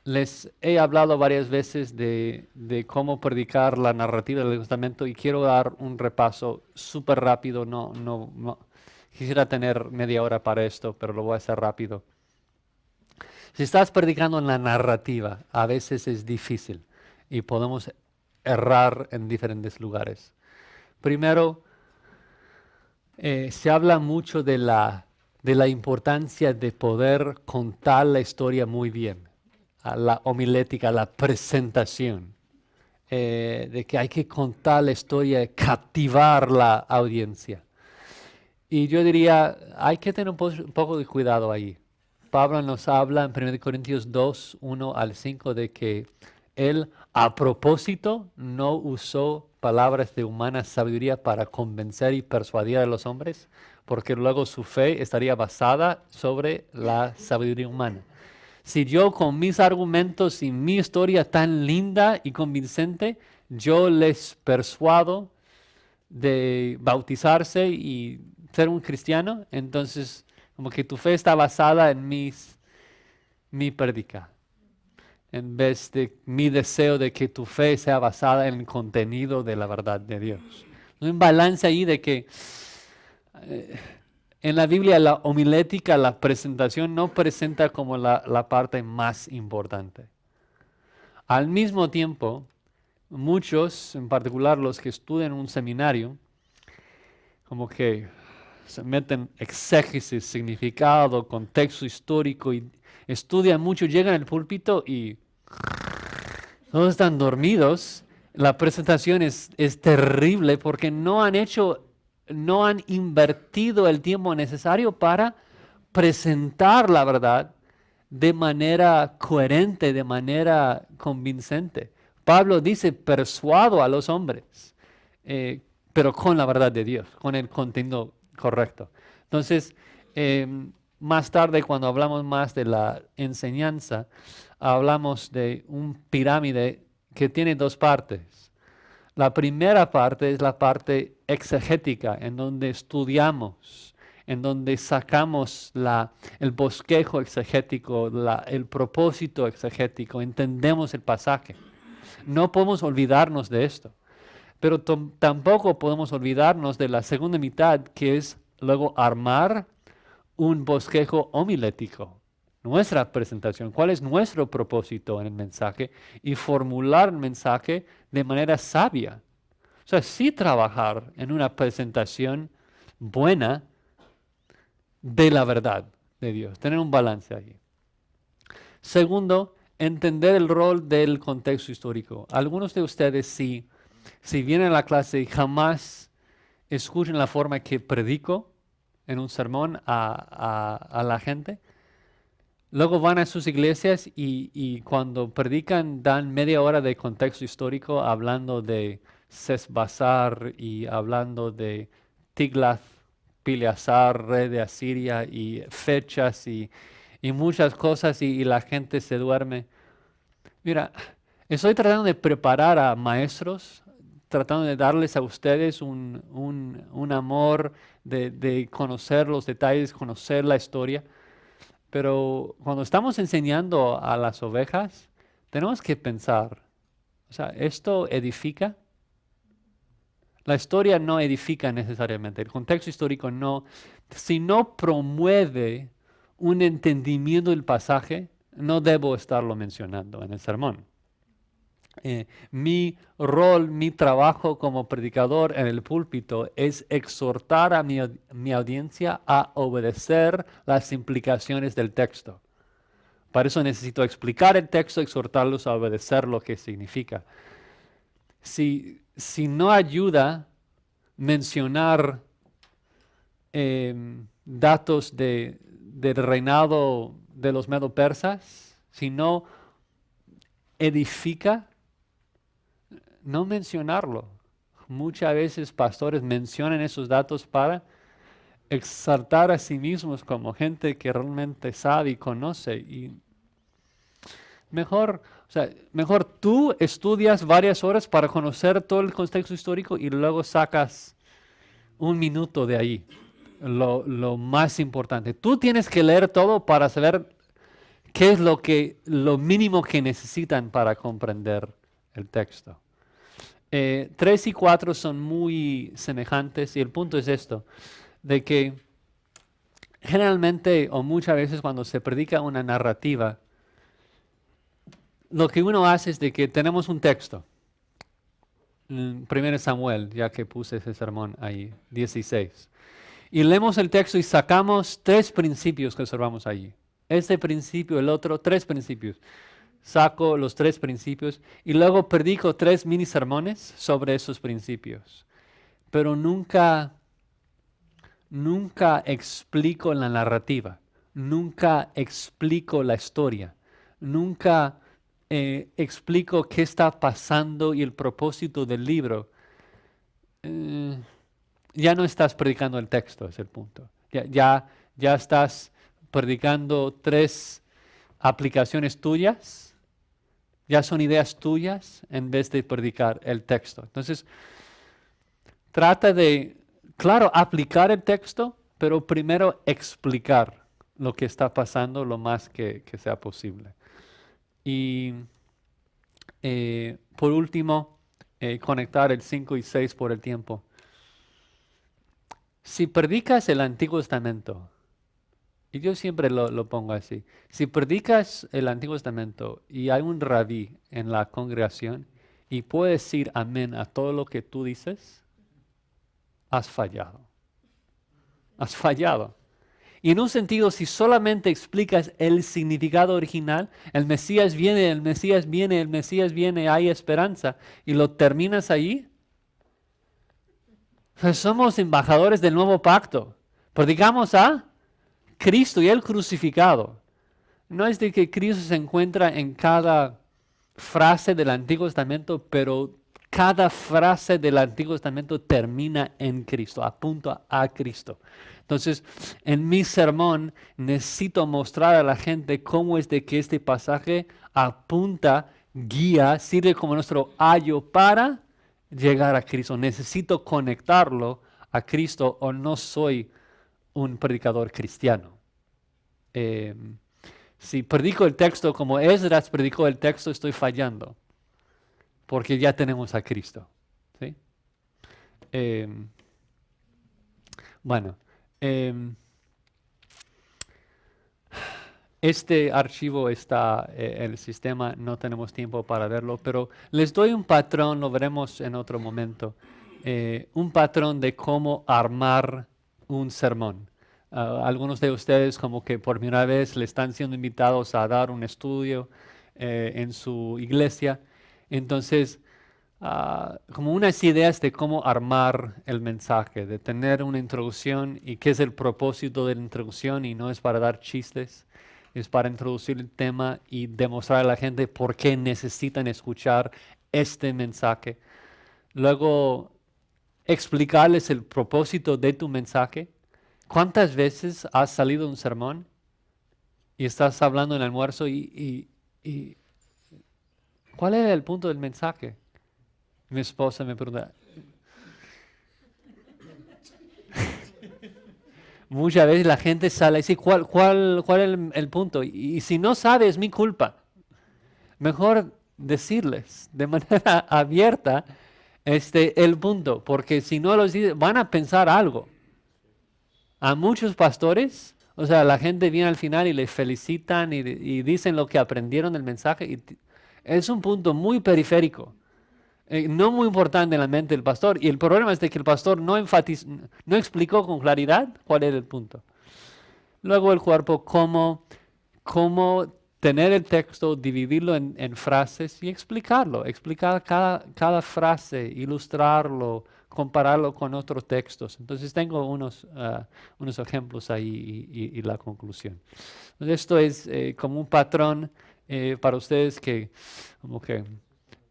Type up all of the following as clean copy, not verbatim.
Les he hablado varias veces de cómo predicar la narrativa del Nuevo Testamento y quiero dar un repaso súper rápido. No. Quisiera tener media hora para esto, pero lo voy a hacer rápido. Si estás predicando en la narrativa, a veces es difícil y podemos errar en diferentes lugares. Primero, se habla mucho de la importancia de poder contar la historia muy bien, a la homilética, la presentación, de que hay que contar la historia, captivar la audiencia. Y yo diría, hay que tener un poco de cuidado ahí. Pablo nos habla en 1 Corintios 2, 1 al 5 de que él a propósito no usó palabras de humana sabiduría para convencer y persuadir a los hombres, porque luego su fe estaría basada sobre la sabiduría humana. Si yo con mis argumentos y mi historia tan linda y convincente, yo les persuado de bautizarse y ser un cristiano, entonces como que tu fe está basada en mi prédica, en vez de mi deseo de que tu fe sea basada en el contenido de la verdad de Dios. Hay un balance ahí de que en la Biblia la homilética, la presentación no presenta como la parte más importante. Al mismo tiempo, muchos, en particular los que estudian en un seminario, como que se meten exégesis, significado, contexto histórico y estudian mucho, llegan al púlpito y todos están dormidos. La presentación es terrible porque no han invertido el tiempo necesario para presentar la verdad de manera coherente, de manera convincente. Pablo dice, persuado a los hombres, pero con la verdad de Dios, con el contenido correcto. Entonces, más tarde, cuando hablamos más de la enseñanza, hablamos de un pirámide que tiene dos partes. La primera parte es la parte exegética, en donde estudiamos, en donde sacamos el bosquejo exegético, el propósito exegético, entendemos el pasaje. No podemos olvidarnos de esto, pero tampoco podemos olvidarnos de la segunda mitad, que es luego armar un bosquejo homilético, nuestra presentación, cuál es nuestro propósito en el mensaje y formular el mensaje de manera sabia. O sea, sí trabajar en una presentación buena de la verdad de Dios, tener un balance ahí. Segundo, entender el rol del contexto histórico. Algunos de ustedes, si vienen a la clase y jamás escuchan la forma que predico en un sermón a la gente, luego van a sus iglesias y cuando predican dan media hora de contexto histórico hablando de Sesbazar y hablando de Tiglath-Pileser, rey de Asiria, y fechas y muchas cosas y la gente se duerme. Mira, estoy tratando de preparar a maestros, tratando de darles a ustedes un amor de conocer los detalles, conocer la historia. Pero cuando estamos enseñando a las ovejas, tenemos que pensar, o sea, ¿esto edifica? La historia no edifica necesariamente, el contexto histórico no. Si no promueve un entendimiento del pasaje, no debo estarlo mencionando en el sermón. Mi mi trabajo como predicador en el púlpito es exhortar a mi audiencia a obedecer las implicaciones del texto. Para eso necesito explicar el texto, exhortarlos a obedecer lo que significa. Si no ayuda mencionar datos del reinado de los medo-persas, si no edifica, no mencionarlo. Muchas veces pastores mencionan esos datos para exaltar a sí mismos como gente que realmente sabe y conoce. Y mejor tú estudias varias horas para conocer todo el contexto histórico y luego sacas un minuto de ahí. Lo más importante. Tú tienes que leer todo para saber ¿Qué es lo mínimo que necesitan para comprender el texto? 3 y 4 son muy semejantes y el punto es esto, de que generalmente o muchas veces cuando se predica una narrativa, lo que uno hace es de que tenemos un texto. 1 Samuel, ya que puse ese sermón ahí, 16. Y leemos el texto y sacamos 3 principios que observamos allí. Este principio, el otro, 3 principios. Saco los 3 principios y luego predico 3 mini sermones sobre esos principios. Pero nunca explico la narrativa, nunca explico la historia, nunca explico qué está pasando y el propósito del libro. Ya no estás predicando el texto, es el punto. Ya estás predicando 3 aplicaciones tuyas, ya son ideas tuyas en vez de predicar el texto. Entonces, trata de, claro, aplicar el texto, pero primero explicar lo que está pasando lo más que sea posible. Y por último, conectar el 5 y 6 por el tiempo. Si predicas el Antiguo Testamento, y yo siempre lo pongo así, si predicas el Antiguo Testamento y hay un rabí en la congregación y puede decir amén a todo lo que tú dices, has fallado. Has fallado. Y en un sentido, si solamente explicas el significado original, el Mesías viene, el Mesías viene, el Mesías viene, hay esperanza, y lo terminas ahí, pues somos embajadores del nuevo pacto. Predicamos a Cristo y el crucificado. No es de que Cristo se encuentra en cada frase del Antiguo Testamento, pero cada frase del Antiguo Testamento termina en Cristo, apunta a Cristo. Entonces, en mi sermón necesito mostrar a la gente cómo es de que este pasaje apunta, guía, sirve como nuestro ayo para llegar a Cristo. Necesito conectarlo a Cristo o no soy un predicador cristiano. Si predico el texto como Esdras predicó el texto, estoy fallando, porque ya tenemos a Cristo. ¿Sí? Bueno, este archivo está en el sistema, no tenemos tiempo para verlo, pero les doy un patrón, lo veremos en otro momento, un patrón de cómo armar un sermón. Algunos de ustedes como que por primera vez le están siendo invitados a dar un estudio en su iglesia. Entonces, como unas ideas de cómo armar el mensaje, de tener una introducción y qué es el propósito de la introducción y no es para dar chistes, es para introducir el tema y demostrar a la gente por qué necesitan escuchar este mensaje. Luego, explicarles el propósito de tu mensaje. ¿Cuántas veces has salido de un sermón y estás hablando en el almuerzo y ¿cuál era el punto del mensaje? Mi esposa me pregunta. Muchas veces la gente sale y dice, ¿cuál es el punto? Y si no sabe, es mi culpa. Mejor decirles de manera abierta el punto, porque si no los dice, van a pensar algo. A muchos pastores, o sea, la gente viene al final y les felicitan y dicen lo que aprendieron del mensaje. Y es un punto muy periférico, no muy importante en la mente del pastor. Y el problema es de que el pastor no explicó con claridad cuál era el punto. Luego el cuerpo, cómo tener el texto, dividirlo en frases y explicarlo. Explicar cada frase, ilustrarlo, compararlo con otros textos. Entonces tengo unos ejemplos ahí y la conclusión. Entonces, esto es como un patrón para ustedes que como que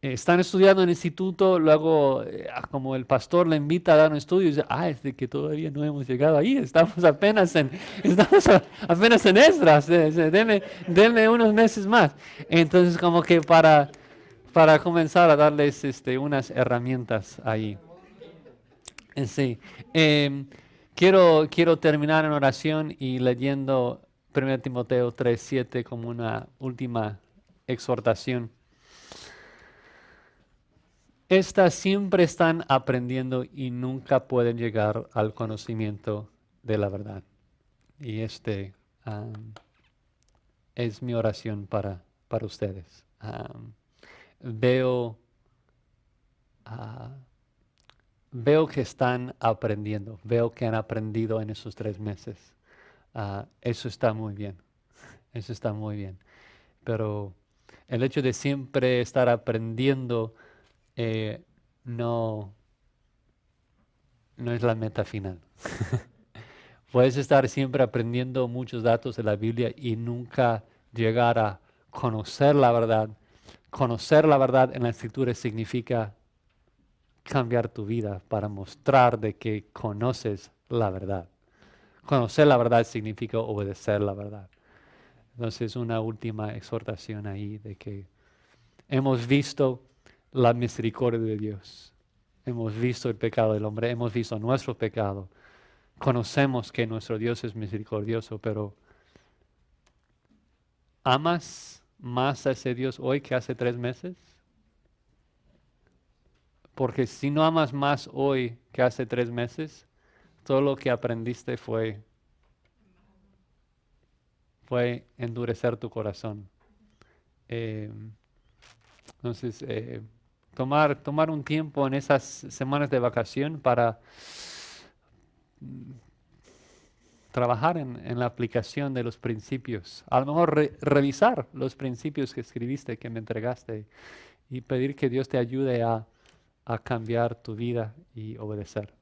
están estudiando en el instituto, luego como el pastor le invita a dar un estudio y dice, es de que todavía no hemos llegado ahí, estamos apenas en Esdras, denme unos meses más. Entonces como que para comenzar a darles unas herramientas ahí. Sí. Quiero terminar en oración y leyendo 1 Timoteo 3:7 como una última exhortación. Estas siempre están aprendiendo y nunca pueden llegar al conocimiento de la verdad. Y es mi oración para ustedes. Veo que están aprendiendo, veo que han aprendido en esos 3 meses. Eso está muy bien, eso está muy bien. Pero el hecho de siempre estar aprendiendo no es la meta final. Puedes estar siempre aprendiendo muchos datos de la Biblia y nunca llegar a conocer la verdad. Conocer la verdad en la Escritura significa cambiar tu vida para mostrar de que conoces la verdad. Conocer la verdad significa obedecer la verdad. Entonces, una última exhortación ahí de que hemos visto la misericordia de Dios. Hemos visto el pecado del hombre, hemos visto nuestro pecado. Conocemos que nuestro Dios es misericordioso, pero ¿amas más a ese Dios hoy que hace 3 meses? Porque si no amas más hoy que hace 3 meses, todo lo que aprendiste fue endurecer tu corazón. Entonces, tomar un tiempo en esas semanas de vacación para trabajar en la aplicación de los principios. A lo mejor revisar los principios que escribiste, que me entregaste, y pedir que Dios te ayude a cambiar tu vida y obedecer.